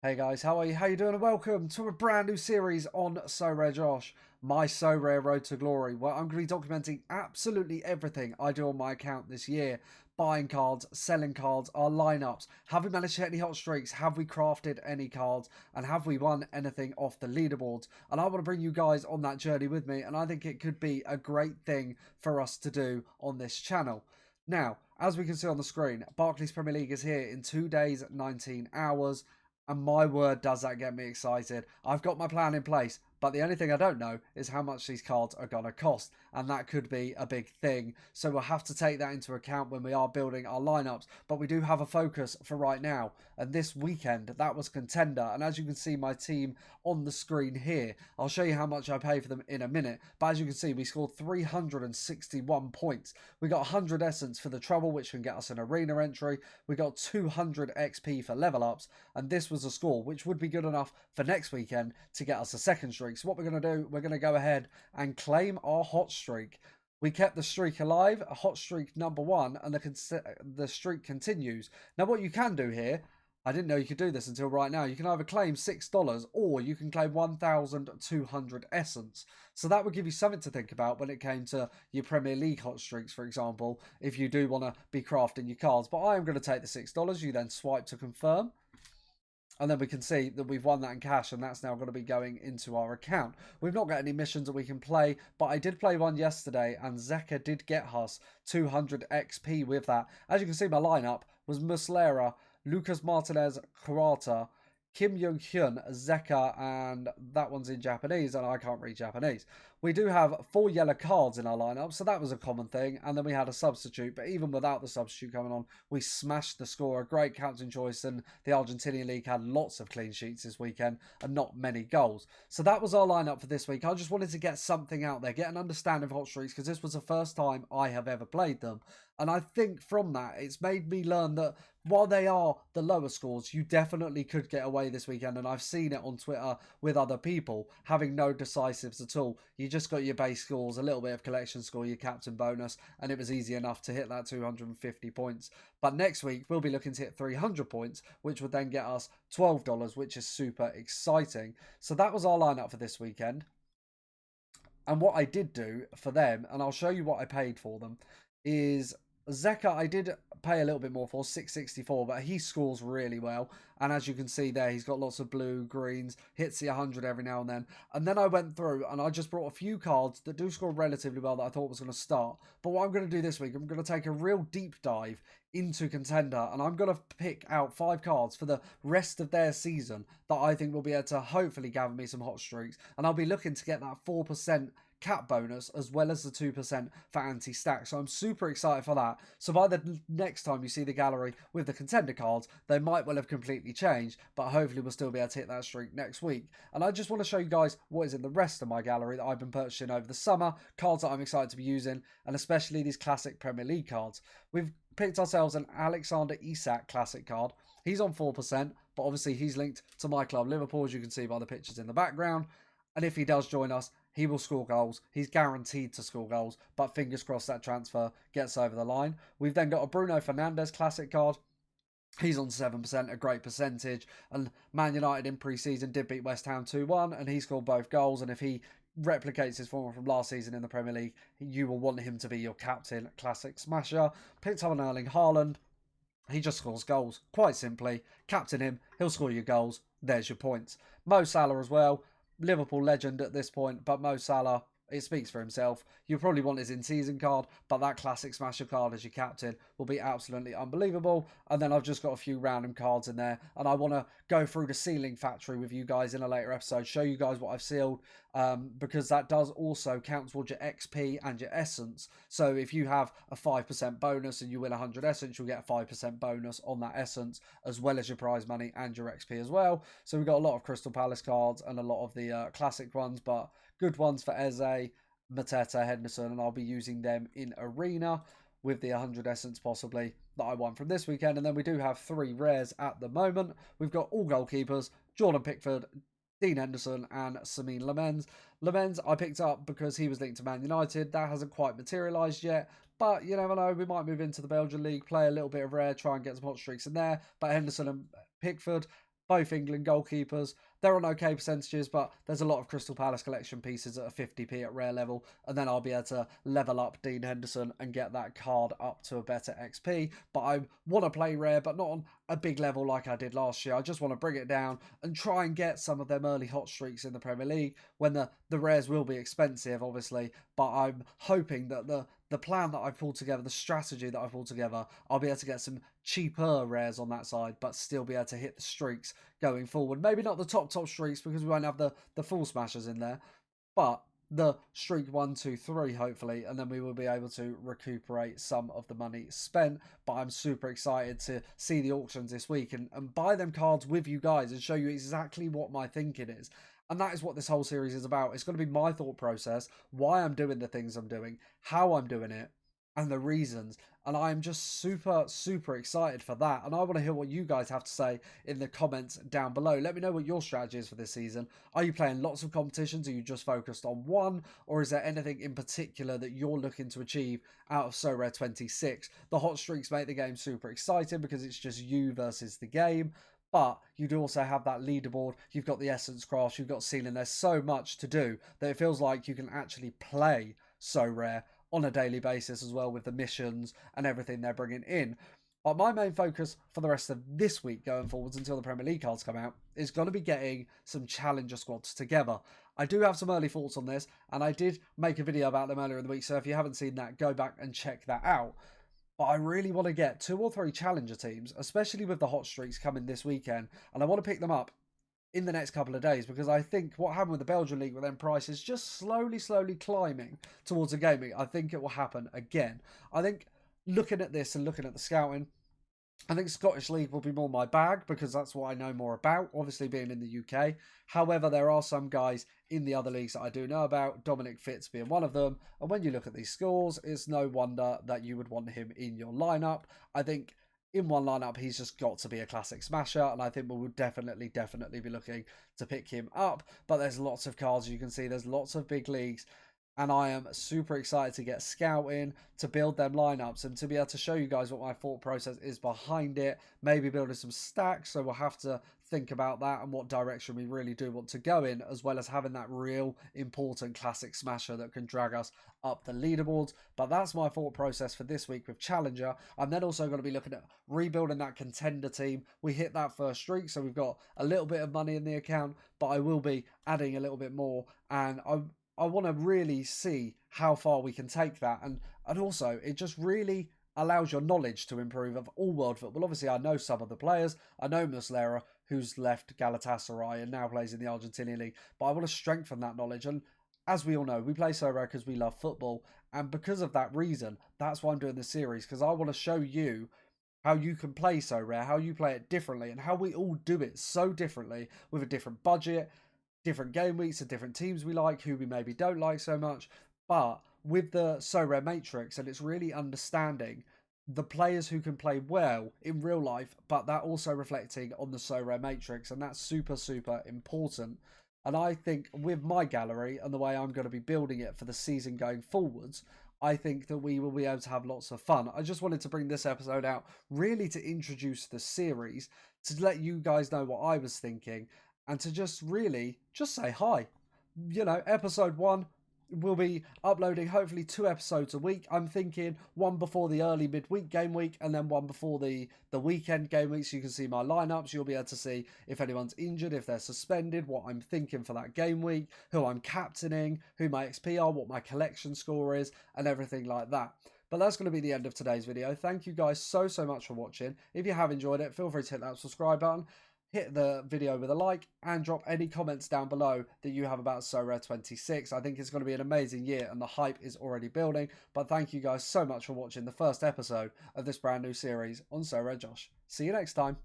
Hey guys, how are you? How you doing? And welcome to a brand new series on Sorare Josh, my Sorare Road to Glory, where I'm going to be documenting absolutely everything I do on my account this year. Buying cards, selling cards, our lineups. Have we managed to hit any hot streaks? Have we crafted any cards? And have we won anything off the leaderboards? And I want to bring you guys on that journey with me, and I think it could be a great thing for us to do on this channel. Now, as we can see on the screen, Barclays Premier League is here in 2 days, 19 hours. And my word, does that get me excited. I've got my plan in place, but the only thing I don't know is how much these cards are going to cost. And that could be a big thing. So we'll have to take that into account when we are building our lineups. But we do have a focus for right now. And this weekend, that was Contender. And as you can see my team on the screen here, I'll show you how much I pay for them in a minute. But as you can see, we scored 361 points. We got 100 essence for the trouble, which can get us an arena entry. We got 200 XP for level ups. And this was a score which would be good enough for next weekend to get us a second streak. So what we're going to do, we're going to go ahead and claim our hot streak. We kept the streak alive, a hot streak number one, and the streak continues. Now what you can do here, I didn't know you could do this until right now. You can either claim $6 or you can claim 1,200 essence. So that would give you something to think about when it came to your Premier League hot streaks, for example, if you do want to be crafting your cards. But I am going to take the $6. You then swipe to confirm. And then we can see that we've won that in cash, and that's now going to be going into our account. We've not got any missions that we can play, but I did play one yesterday, and Zeka did get us 200 XP with that. As you can see, my lineup was Muslera, Lucas Martinez, Kurata, Kim Young-hyun, Zeka, and that one's in Japanese, and I can't read Japanese. We do have 4 yellow cards in our lineup, so that was a common thing, and then we had a substitute, but even without the substitute coming on, we smashed the score. A great captain choice, and the Argentinian League had lots of clean sheets this weekend, and not many goals. So that was our lineup for this week. I just wanted to get something out there, get an understanding of hot streaks, because this was the first time I have ever played them. And I think from that, it's made me learn that while they are the lower scores, you definitely could get away this weekend. And I've seen it on Twitter with other people having no decisives at all. You just got your base scores, a little bit of collection score, your captain bonus, and it was easy enough to hit that 250 points. But next week, we'll be looking to hit 300 points, which would then get us $12, which is super exciting. So that was our lineup for this weekend. And what I did do for them, and I'll show you what I paid for them, is Zeka I did pay a little bit more for, 664, but he scores really well. And as you can see there, he's got lots of blue, greens, hits the 100 every now and then. And then I went through and I just brought a few cards that do score relatively well that I thought was going to start. But what I'm going to do this week, I'm going to take a real deep dive into Contender, and I'm going to pick out 5 cards for the rest of their season that I think will be able to hopefully gather me some hot streaks. And I'll be looking to get that 4% cap bonus as well as the 2% for anti-stack. So I'm super excited for that. So by the next time you see the gallery with the Contender cards, they might well have completely changed, but hopefully we'll still be able to hit that streak next week. And I just want to show you guys what is in the rest of my gallery that I've been purchasing over the summer, cards that I'm excited to be using, and especially these classic Premier League cards. We've picked ourselves an Alexander Isak classic card. He's on 4%, but obviously he's linked to my club Liverpool, as you can see by the pictures in the background. And if he does join us, he will score goals. He's guaranteed to score goals, but fingers crossed that transfer gets over the line. We've then got a Bruno Fernandes classic card. He's on 7%, a great percentage. And Man United in pre-season did beat West Ham 2-1, and he scored both goals. And if he replicates his form from last season in the Premier League, you will want him to be your captain. Classic smasher. Picked up an Erling Haaland. He just scores goals, quite simply. Captain him, he'll score your goals. There's your points. Mo Salah as well. Liverpool legend at this point, but Mo Salah, it speaks for himself. You probably want his in-season card, but that classic smasher card as your captain will be absolutely unbelievable. And then I've just got a few random cards in there, and I want to go through the sealing factory with you guys in a later episode, show you guys what I've sealed, because that does also count towards your XP and your essence. So if you have a 5% bonus and you win 100 essence, you'll get a 5% bonus on that essence, as well as your prize money and your XP as well. So we've got a lot of Crystal Palace cards and a lot of the classic ones, but good ones for Eze, Mateta, Henderson, and I'll be using them in Arena with the 100 essence possibly that I won from this weekend. And then we do have 3 rares at the moment. We've got all goalkeepers, Jordan Pickford, Dean Henderson, and Samin Lamens. Lamens I picked up because he was linked to Man United. That hasn't quite materialised yet, but you never know. We might move into the Belgian League, play a little bit of rare, try and get some hot streaks in there. But Henderson and Pickford, both England goalkeepers. They're on okay percentages, but there's a lot of Crystal Palace collection pieces at a 50p at rare level, and then I'll be able to level up Dean Henderson and get that card up to a better XP. But I want to play rare, but not on a big level like I did last year. I just want to bring it down and try and get some of them early hot streaks in the Premier League when the rares will be expensive, obviously. But I'm hoping that the plan that I've pulled together, the strategy that I've pulled together, I'll be able to get some cheaper rares on that side, but still be able to hit the streaks going forward. Maybe not the top streaks because we won't have the full smashers in there, but the streak 1, 2, 3 hopefully, and then we will be able to recuperate some of the money spent. But I'm super excited to see the auctions this week and buy them cards with you guys and show you exactly what my thinking is. And that is what this whole series is about. It's going to be my thought process, why I'm doing the things I'm doing, how I'm doing it, and the reasons. And I'm just super excited for that. And I want to hear what you guys have to say in the comments down below. Let me know what your strategy is for this season. Are you playing lots of competitions? Are you just focused on one? Or is there anything in particular that you're looking to achieve out of Sorare 26? The hot streaks make the game super exciting because it's just you versus the game. But you do also have that leaderboard. You've got the essence craft. You've got ceiling. There's so much to do that it feels like you can actually play Sorare on a daily basis as well with the missions and everything they're bringing in. But my main focus for the rest of this week going forwards until the Premier League cards come out is going to be getting some challenger squads together. I do have some early thoughts on this, and I did make a video about them earlier in the week, so if you haven't seen that, go back and check that out. But I really want to get 2 or 3 challenger teams, especially with the hot streaks coming this weekend, and I want to pick them up in the next couple of days, because I think what happened with the Belgian League with them prices just slowly climbing towards a game week, I think it will happen again. I think looking at this and looking at the scouting, I think Scottish League will be more my bag because that's what I know more about, obviously being in the UK. However, there are some guys in the other leagues that I do know about, Dominic Fitz being one of them. And when you look at these scores, it's no wonder that you would want him in your lineup. I think in one lineup, he's just got to be a classic smasher, and I think we will definitely be looking to pick him up. But there's lots of cards you can see. There's lots of big leagues. And I am super excited to get scouting, to build them lineups, and to be able to show you guys what my thought process is behind it. Maybe building some stacks, so we'll have to think about that and what direction we really do want to go in, as well as having that real important classic smasher that can drag us up the leaderboards. But that's my thought process for this week with Challenger. I'm then also going to be looking at rebuilding that contender team. We hit that first streak, so we've got a little bit of money in the account, but I will be adding a little bit more, and I want to really see how far we can take that. And also, it just really allows your knowledge to improve of all world football. Obviously, I know some of the players. I know Muslera, who's left Galatasaray and now plays in the Argentinian League. But I want to strengthen that knowledge. And as we all know, we play Sorare because we love football. And because of that reason, that's why I'm doing this series. Because I want to show you how you can play Sorare, how you play it differently, and how we all do it so differently with a different budget, different game weeks, and different teams we like, who we maybe don't like so much. But with the Sorare Matrix, and it's really understanding the players who can play well in real life, but that also reflecting on the Sorare Matrix, and that's super important. And I think with my gallery and the way I'm going to be building it for the season going forwards, I think that we will be able to have lots of fun. I just wanted to bring this episode out really to introduce the series, to let you guys know what I was thinking, and to just really just say hi. You know, episode 1 will be uploading hopefully 2 episodes a week. I'm thinking one before the early midweek game week, and then one before the weekend game week, so you can see my lineups. You'll be able to see if anyone's injured, if they're suspended, what I'm thinking for that game week, who I'm captaining, who my XP are, what my collection score is, and everything like that. But that's going to be the end of today's video. Thank you guys so much for watching. If you have enjoyed it, feel free to hit that subscribe button, hit the video with a like, and drop any comments down below that you have about Sorare 26. I think it's going to be an amazing year, and the hype is already building. But thank you guys so much for watching the first episode of this brand new series on Sorare Josh. See you next time.